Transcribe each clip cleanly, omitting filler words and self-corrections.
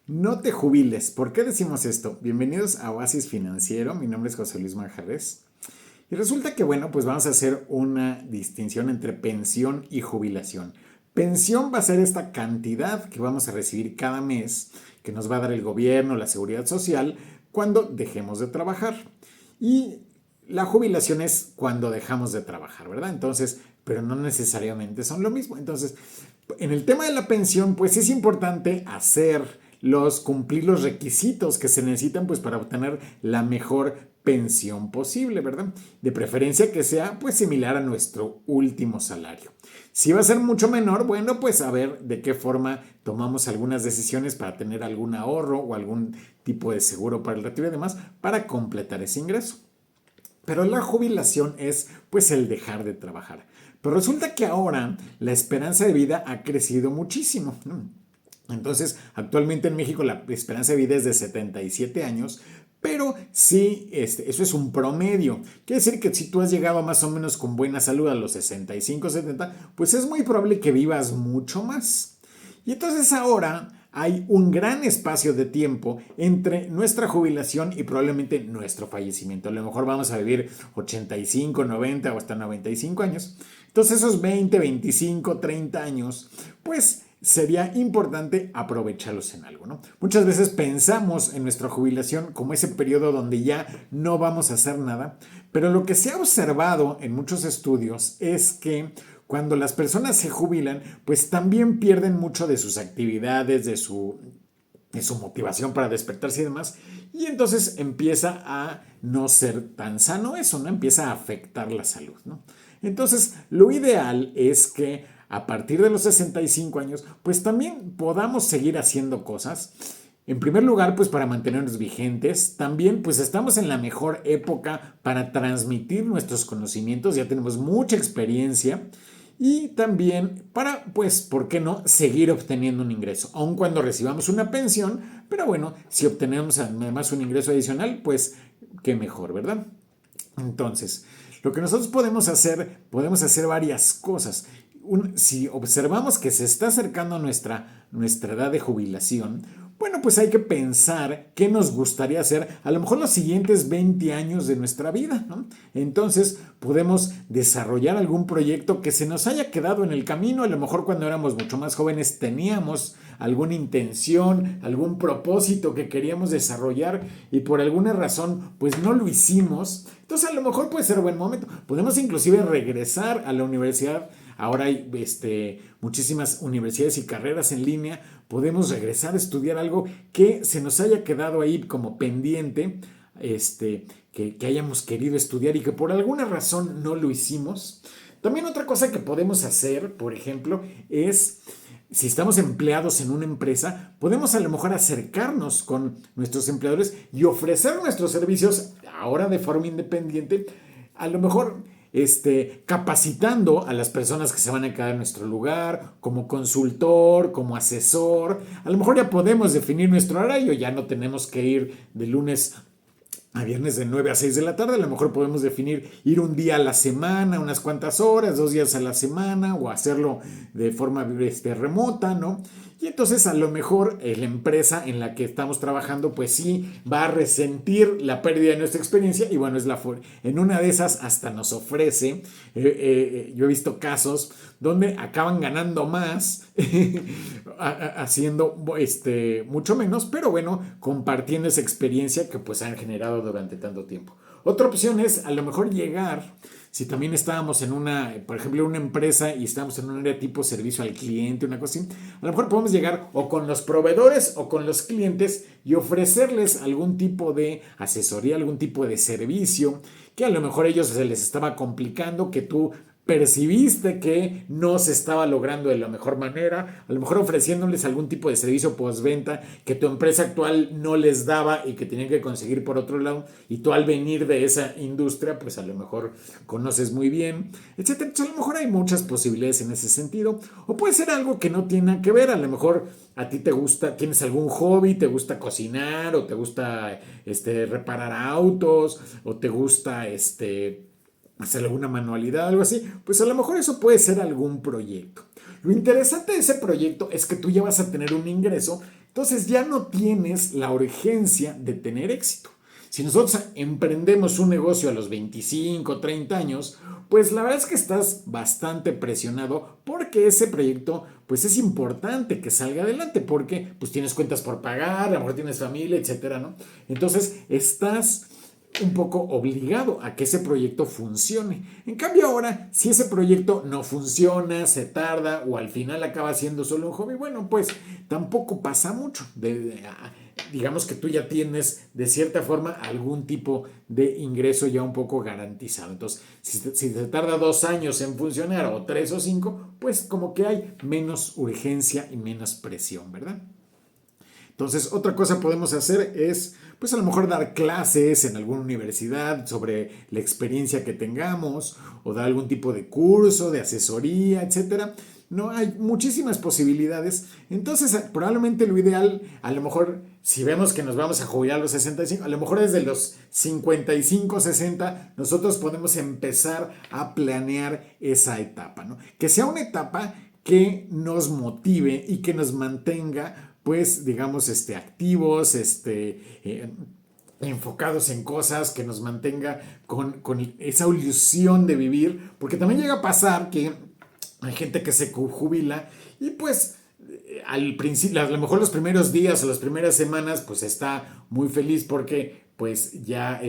No te jubiles. ¿Por qué decimos esto? Bienvenidos a Oasis Financiero. Mi nombre es José Luis Manjarres. Y resulta que, bueno, pues vamos a hacer una distinción entre pensión y jubilación. Pensión va a ser esta cantidad que vamos a recibir cada mes, que nos va a dar el gobierno, la seguridad social, cuando dejemos de trabajar. Y la jubilación es cuando dejamos de trabajar, ¿verdad? Entonces, pero no necesariamente son lo mismo. Entonces, en el tema de la pensión, pues es importante cumplir los requisitos que se necesitan pues para obtener la mejor pensión posible, ¿verdad? De preferencia que sea pues similar a nuestro último salario. Si va a ser mucho menor, bueno, pues a ver de qué forma tomamos algunas decisiones para tener algún ahorro o algún tipo de seguro para el retiro y demás para completar ese ingreso. Pero la jubilación es pues el dejar de trabajar. Pero resulta que ahora la esperanza de vida ha crecido muchísimo. Entonces, actualmente en México la esperanza de vida es de 77 años, pero sí, eso es un promedio. Quiere decir que si tú has llegado más o menos con buena salud a los 65, 70, pues es muy probable que vivas mucho más. Y entonces ahora hay un gran espacio de tiempo entre nuestra jubilación y probablemente nuestro fallecimiento. A lo mejor vamos a vivir 85, 90 o hasta 95 años. Entonces esos 20, 25, 30 años, pues sería importante aprovecharlos en algo, ¿no? Muchas veces pensamos en nuestra jubilación como ese periodo donde ya no vamos a hacer nada, pero lo que se ha observado en muchos estudios es que cuando las personas se jubilan, pues también pierden mucho de sus actividades, de su motivación para despertarse y demás, y entonces empieza a no ser tan sano eso, ¿no? Empieza a afectar la salud, ¿no? Entonces, lo ideal es que a partir de los 65 años, pues también podamos seguir haciendo cosas. En primer lugar, pues para mantenernos vigentes, también pues estamos en la mejor época para transmitir nuestros conocimientos, ya tenemos mucha experiencia y también para, pues, ¿por qué no?, seguir obteniendo un ingreso, aun cuando recibamos una pensión, pero bueno, si obtenemos además un ingreso adicional, pues qué mejor, ¿verdad? Entonces, lo que nosotros podemos hacer varias cosas. Si observamos que se está acercando nuestra edad de jubilación, bueno, pues hay que pensar qué nos gustaría hacer a lo mejor los siguientes 20 años de nuestra vida, ¿no? Entonces podemos desarrollar algún proyecto que se nos haya quedado en el camino. A lo mejor cuando éramos mucho más jóvenes teníamos alguna intención, algún propósito que queríamos desarrollar y por alguna razón pues no lo hicimos. Entonces a lo mejor puede ser buen momento. Podemos inclusive regresar a la universidad. Ahora hay muchísimas universidades y carreras en línea. Podemos regresar a estudiar algo que se nos haya quedado ahí como pendiente, que hayamos querido estudiar y que por alguna razón no lo hicimos. También otra cosa que podemos hacer, por ejemplo, es si estamos empleados en una empresa, podemos a lo mejor acercarnos con nuestros empleadores y ofrecer nuestros servicios ahora de forma independiente, a lo mejor capacitando a las personas que se van a quedar en nuestro lugar, como consultor, como asesor. A lo mejor ya podemos definir nuestro horario, ya no tenemos que ir de lunes a viernes de 9 a 6 de la tarde. A lo mejor podemos definir ir un día a la semana, unas cuantas horas, 2 días a la semana, o hacerlo de forma remota, ¿no? Y entonces a lo mejor la empresa en la que estamos trabajando pues sí va a resentir la pérdida de nuestra experiencia y bueno, en una de esas hasta nos ofrece, yo he visto casos donde acaban ganando más haciendo mucho menos, pero bueno, compartiendo esa experiencia que pues han generado durante tanto tiempo. Otra opción es a lo mejor llegar, si también estábamos en por ejemplo, una empresa y estamos en un área tipo servicio al cliente, una cosa así, a lo mejor podemos llegar o con los proveedores o con los clientes y ofrecerles algún tipo de asesoría, algún tipo de servicio que a lo mejor a ellos se les estaba complicando, que tú percibiste que no se estaba logrando de la mejor manera, a lo mejor ofreciéndoles algún tipo de servicio postventa que tu empresa actual no les daba y que tenían que conseguir por otro lado, y tú al venir de esa industria pues a lo mejor conoces muy bien, etcétera. Entonces, a lo mejor hay muchas posibilidades en ese sentido, o puede ser algo que no tiene que ver. A lo mejor a ti te gusta, tienes algún hobby, te gusta cocinar o te gusta reparar autos o te gusta hacer alguna manualidad, algo así, pues a lo mejor eso puede ser algún proyecto. Lo interesante de ese proyecto es que tú ya vas a tener un ingreso Entonces ya no tienes la urgencia de tener éxito. Si nosotros emprendemos un negocio a los 25, 30 años, pues la verdad es que estás bastante presionado porque ese proyecto pues es importante que salga adelante porque pues tienes cuentas por pagar, a lo mejor tienes familia, etcétera, ¿no? Entonces estás un poco obligado a que ese proyecto funcione. En cambio ahora, si ese proyecto no funciona, se tarda o al final acaba siendo solo un hobby, bueno, pues tampoco pasa mucho. Digamos que tú ya tienes de cierta forma algún tipo de ingreso ya un poco garantizado. Entonces, si se tarda 2 años en funcionar o 3 o 5, pues como que hay menos urgencia y menos presión, ¿verdad? Entonces, otra cosa podemos hacer es, pues a lo mejor dar clases en alguna universidad sobre la experiencia que tengamos o dar algún tipo de curso, de asesoría, etcétera. No hay muchísimas posibilidades. Entonces, probablemente lo ideal, a lo mejor, si vemos que nos vamos a jubilar a los 65, a lo mejor desde los 55, 60, nosotros podemos empezar a planear esa etapa, ¿no? Que sea una etapa que nos motive y que nos mantenga pues digamos activos, enfocados en cosas, que nos mantenga con esa ilusión de vivir, porque también llega a pasar que hay gente que se jubila y pues al principio, a lo mejor los primeros días o las primeras semanas, pues está muy feliz porque pues ya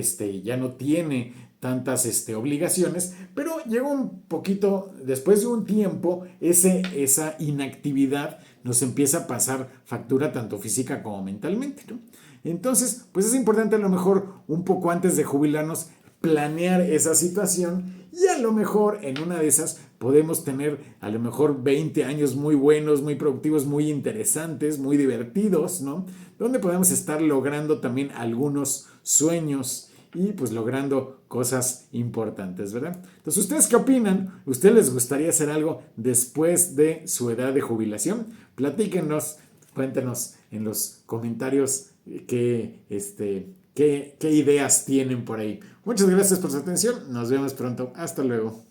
no tiene tantas obligaciones, pero llega un poquito, después de un tiempo, esa inactividad nos empieza a pasar factura tanto física como mentalmente, ¿no? Entonces, pues es importante a lo mejor un poco antes de jubilarnos planear esa situación y a lo mejor en una de esas podemos tener a lo mejor 20 años muy buenos, muy productivos, muy interesantes, muy divertidos, ¿no? Donde podemos estar logrando también algunos sueños y pues logrando cosas importantes, ¿verdad? Entonces, ¿ustedes qué opinan? ¿Ustedes les gustaría hacer algo después de su edad de jubilación? Platíquenos, cuéntenos en los comentarios qué ideas tienen por ahí. Muchas gracias por su atención. Nos vemos pronto. Hasta luego.